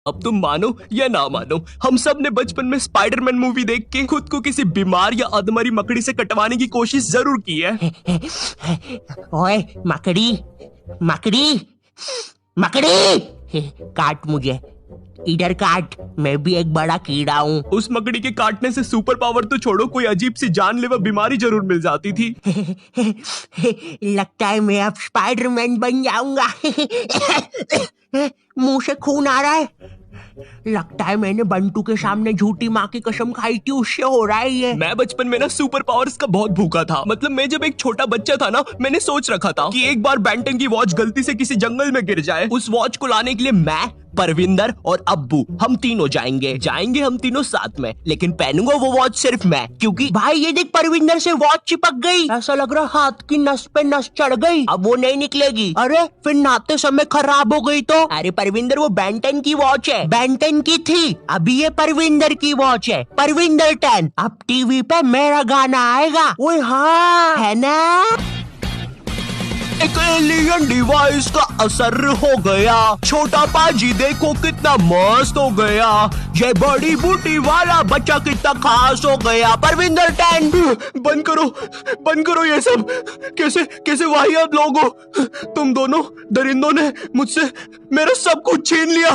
अब तुम मानो या ना मानो, हम सब ने बचपन में स्पाइडरमैन मूवी देख के खुद को किसी बीमार या अधमरी मकड़ी से कटवाने की कोशिश जरूर की है। ओए मकड़ी मकड़ी मकड़ी, काट मुझे, इधर काट, मैं भी एक बड़ा कीड़ा हूँ। उस मकड़ी के काटने से सुपर पावर तो छोड़ो, कोई अजीब सी जानलेवा बीमारी जरूर मिल जाती थी। लगता है मैं अब स्पाइडरमैन बन जाऊंगा। मुंह से खून आ रहा है, लगता है मैंने बंटू के सामने झूठी माँ की कसम खाई थी, उससे हो रहा है ये। मैं बचपन में ना सुपर पावर्स का बहुत भूखा था। मतलब मैं जब एक छोटा बच्चा था ना, मैंने सोच रखा था कि एक बार बेंटन की वॉच गलती से किसी जंगल में गिर जाए, उस वॉच को लाने के लिए मैं, परविंदर और अब्बू हम तीनों जाएंगे हम तीनों साथ में, लेकिन पहनूंगा वो वॉच सिर्फ मैं, क्योंकि भाई ये देख, परविंदर से वॉच चिपक गई, ऐसा लग रहा हाथ की नस पे नस चढ़ गई, अब वो नहीं निकलेगी। अरे फिर नहाते समय खराब हो गई तो? अरे परविंदर वो बेंटन की वॉच है, बेंटन की थी, अभी ये परविंदर की वॉच है, परविंदर 10। अब टीवी पे मेरा गाना आएगा, ओए हाँ, है ना? एक एलियन डिवाइस का असर हो गया, छोटा पाजी देखो कितना मस्त हो गया, ये बड़ी बूटी वाला बच्चा कितना खास हो गया। परविंदर 10, बंद करो ये सब। कैसे वाहियात लोग हो तुम दोनों, दरिंदों ने मुझसे मेरा सब कुछ छीन लिया।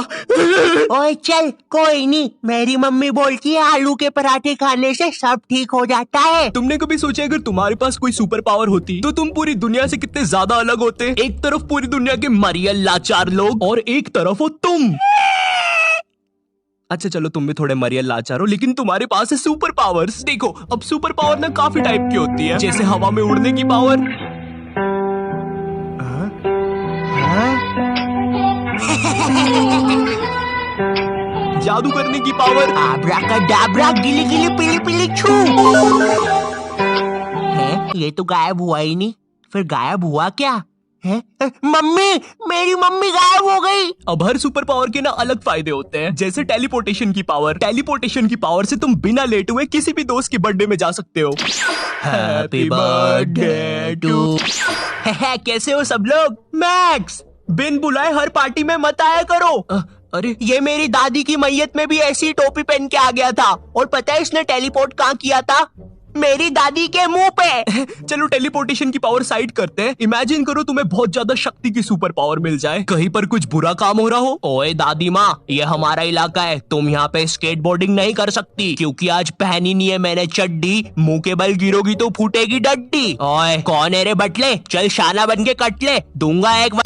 ओए चल कोई नहीं, मेरी मम्मी बोलती है आलू के पराठे खाने से सब ठीक हो जाता है। तुमने कभी सोचा अगर तुम्हारे पास कोई सुपर पावर होती तो तुम पूरी दुनिया से कितने ज्यादा अलग होते? एक तरफ पूरी दुनिया के मरियल लाचार लोग और एक तरफ हो तुम। अच्छा चलो तुम भी थोड़े मरियल लाचार हो, लेकिन तुम्हारे पास है सुपर पावर्स। देखो अब सुपर पावर ना काफी टाइप की होती है, जैसे हवा में उड़ने की पावर, जादू करने की पावर, आब्राकाडाब्रा, गिली गिली पिली पिली छू। है ये तो गायब हुआ ही नहीं, फिर गायब हुआ क्या है? मम्मी, मेरी मम्मी गायब हो गई। अब हर सुपर पावर के ना अलग फायदे होते हैं, जैसे टेलीपोर्टेशन की पावर। टेलीपोर्टेशन की पावर से तुम बिना लेटे हुए किसी भी दोस्त के बर्थडे में जा सकते हो। Happy birthday to. कैसे हो सब लोग? मैक्स, बिन बुलाए हर पार्टी में मत आया करो। अरे ये मेरी दादी की मैयत में भी ऐसी टोपी पहन के आ गया था, और पता है इसने टेलीपोर्ट कहाँ किया था? मेरी दादी के मुंह पे। चलो टेलीपोर्टेशन की पावर साइड करते हैं। इमेजिन करो तुम्हें बहुत ज्यादा शक्ति की सुपर पावर मिल जाए, कहीं पर कुछ बुरा काम हो रहा हो। ओए दादी माँ, ये हमारा इलाका है, तुम यहाँ पे स्केटबोर्डिंग नहीं कर सकती, क्योंकि आज पहनी नहीं है मैंने चड्डी, मुंह के बल गिरोगी तो फूटेगी डड्डी। ओए कौन है रे बटले, चल शाना बन के कट ले, दूंगा एक।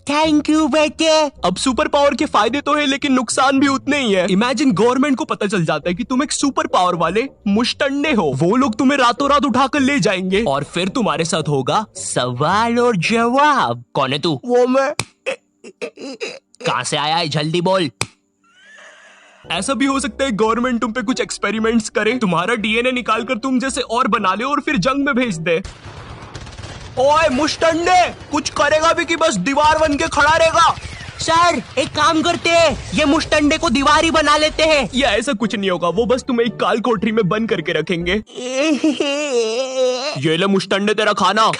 थैंक यू बेटे। अब सुपर पावर के फायदे तो है, लेकिन नुकसान भी उतने ही है। इमेजिन गवर्नमेंट को पता चल जाता है कि तुम एक सुपर पावर वाले मुश्तंडे हो, वो लोग तुम्हें रातों रात उठाकर ले जाएंगे और फिर तुम्हारे साथ होगा सवाल और जवाब। कौन है तू? वो मैं। कहाँ से आया है, जल्दी बोल। ऐसा भी हो सकता है गवर्नमेंट तुम पे कुछ एक्सपेरिमेंट्स करे, तुम्हारा डीएनए निकाल कर तुम जैसे और बना ले और फिर जंग में भेज दे। ओए मुश्तंडे, कुछ करेगा भी कि बस दीवार बन के खड़ा रहेगा? सर एक काम करते हैं, ये मुश्तंडे को दीवारी बना लेते हैं। ये ऐसा कुछ नहीं होगा, वो बस तुम्हें एक काल कोठरी में बंद करके रखेंगे। ये ले मुश्तंडे तेरा खाना।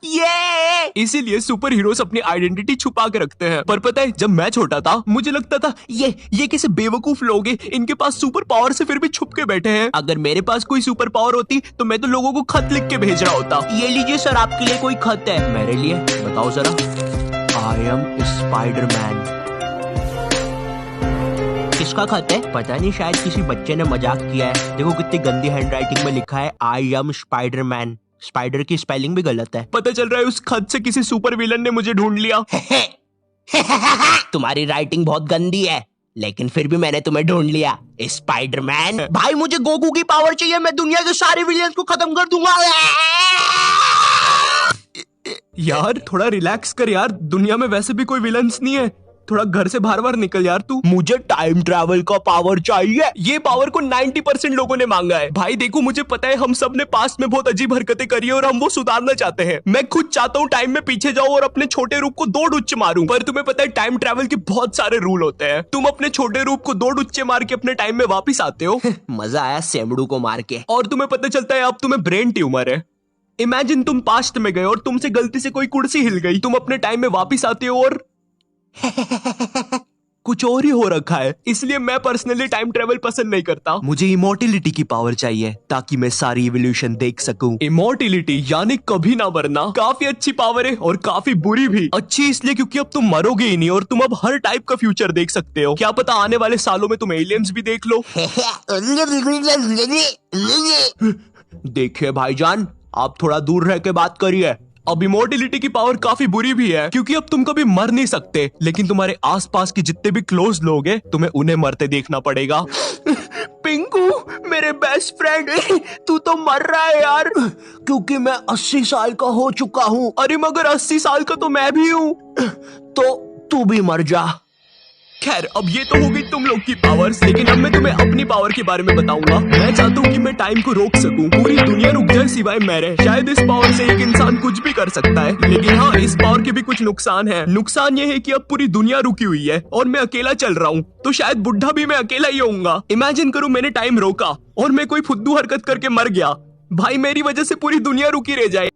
ये इसीलिए सुपर हीरोज अपनी आइडेंटिटी छुपा के रखते हैं। पर पता है जब मैं छोटा था मुझे लगता था ये कैसे बेवकूफ लोग हैं, इनके पास सुपर पावर से फिर भी छुप के बैठे हैं। अगर मेरे पास कोई सुपर पावर होती तो मैं तो लोगों को खत लिख के भेज रहा होता। ये लीजिए सर, आपके लिए कोई खत है। मेरे लिए? बताओ जरा। I am Spider-Man। किसका खत है? पता नहीं, शायद किसी बच्चे ने मजाक किया है। देखो कितनी गंदी हैंडराइटिंग में लिखा है, I am Spider-Man। स्पाइडर की स्पेलिंग भी गलत है। पता चल रहा है उस खत से किसी सुपर विलन ने मुझे ढूंढ लिया। तुम्हारी राइटिंग बहुत गंदी है, लेकिन फिर भी मैंने तुम्हें ढूंढ लिया, स्पाइडरमैन। भाई मुझे गोकू की पावर चाहिए, मैं दुनिया के सारे विलियंस को खत्म कर दूंगा। यार थोड़ा रिलैक्स कर यार, दुनिया में वैसे भी कोई विलन्स नहीं है, थोड़ा घर से बाहर निकल यार तू। मुझे टाइम ट्रैवल का पावर चाहिए। ये पावर को 90% लोगों ने मांगा है। भाई देखो मुझे पता है हम सब ने पास्ट में बहुत अजीब हरकतें करी है और हम वो सुधारना चाहते हैं। मैं खुद चाहता हूँ टाइम में पीछे जाऊँ और अपने छोटे रूप को 2 डुच्चे मारूं, पर तुम्हें पता है टाइम ट्रैवल के बहुत सारे रूल होते हैं। तुम अपने छोटे रूप को 2 डुच्चे मार के अपने टाइम में वापिस आते हो। मजा आया सेमड़ू को मार के। और तुम्हें पता चलता है अब तुम्हें ब्रेन ट्यूमर है। इमेजिन तुम पास्ट में गए और तुमसे गलती से कोई कुर्सी हिल गई, तुम अपने टाइम में वापिस आते हो और कुछ और ही हो रखा है, इसलिए मैं पर्सनली टाइम ट्रेवल पसंद नहीं करता। मुझे इमोर्टिलिटी की पावर चाहिए ताकि मैं सारी इवोल्यूशन देख सकूं। इमोर्टिलिटी यानी कभी ना मरना काफी अच्छी पावर है और काफी बुरी भी। अच्छी इसलिए क्योंकि अब तुम मरोगे ही नहीं और तुम अब हर टाइप का फ्यूचर देख सकते हो। क्या पता आने वाले सालों में तुम एलियंस भी देख लो। देखिए भाईजान, आप थोड़ा दूर रह के बात करिए। अब इमोर्टिलिटी की पावर काफी बुरी भी है क्योंकि अब तुम कभी मर नहीं सकते, लेकिन तुम्हारे आसपास के जितने भी क्लोज लोग हैं तुम्हें उन्हें मरते देखना पड़ेगा। पिंकू मेरे बेस्ट फ्रेंड, तू तो मर रहा है यार। क्योंकि मैं 80 साल का हो चुका हूँ। अरे मगर 80 साल का तो मैं भी हूँ। तो तू भी मर जा। खैर अब ये तो हो गई तुम लोग की पावर्स, लेकिन अब मैं तुम्हें अपनी पावर के बारे में बताऊंगा। मैं चाहता हूँ कि मैं टाइम को रोक सकूं, पूरी दुनिया रुक जाए सिवाय मेरे। शायद इस पावर से एक इंसान कुछ भी कर सकता है, लेकिन हाँ इस पावर के भी कुछ नुकसान है। नुकसान ये है कि अब पूरी दुनिया रुकी हुई है और मैं अकेला चल रहा हूँ, तो शायद बुढ़ा भी मैं अकेला ही होऊंगा। इमेजिन करो मैंने टाइम रोका और मैं कोई फुद्दू हरकत करके मर गया, भाई मेरी वजह से पूरी दुनिया रुकी रह जाए।